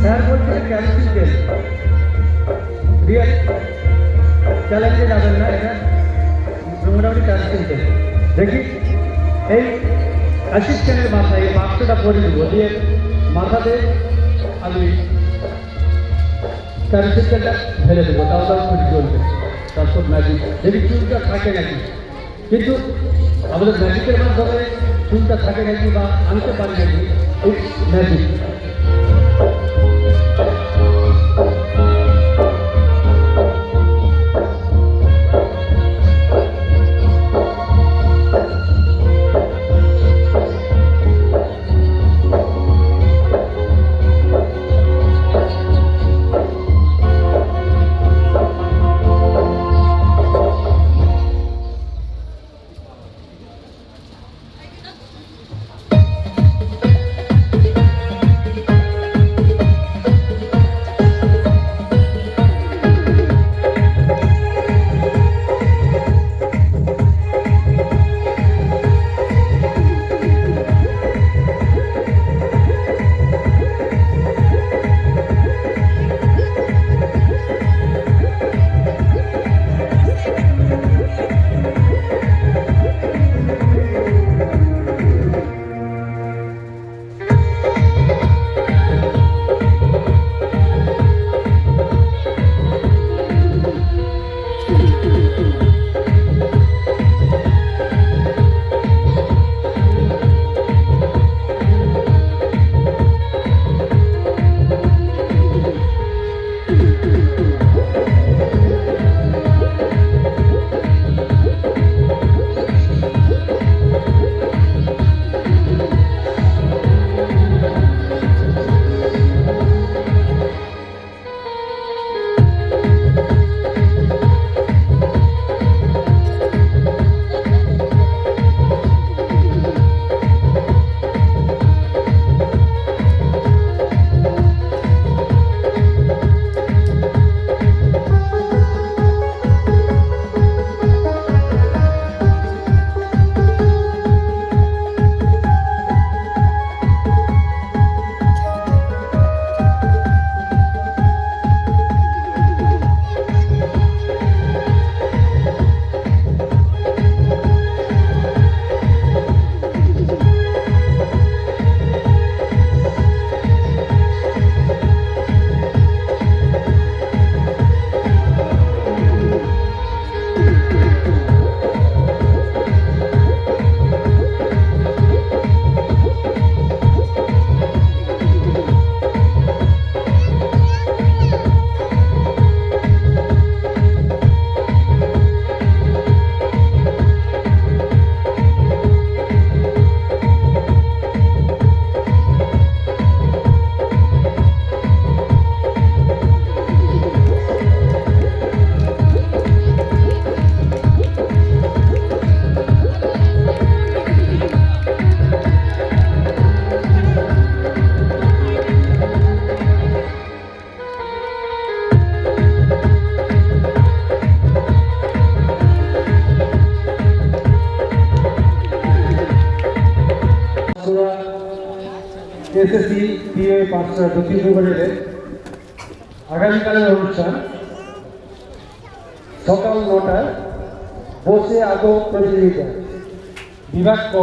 স্যার বলছিলেন ক্যারোসিন তেল রিয়েল চ্যালেঞ্জে যাবেন না, এটা মোটামুটি ক্যারোসিন তেল। দেখি এই অ্যাসিস্ট্যান্টের মাথায় এই বাক্সটা পরে দিব, দিয়ে মাথাতে আমি ক্যারোসিন তেলটা ফেলে দেবো, তাহলে ছুটি চলবে। তারপর ম্যাজিক, যদি চুলটা থাকে নাকি, কিন্তু আমাদের ম্যাজিকের মাধ্যমে চুলটা থাকে নাকি বা আনতে পারি নাকি, ইটস ম্যাজিক। এসএসসি পিএ পাঁচটা দক্ষিণ বিভাগের আগামীকালের অনুষ্ঠান সকাল 9টায় বসে আগো প্রতিযোগিতা। বিভাগ ক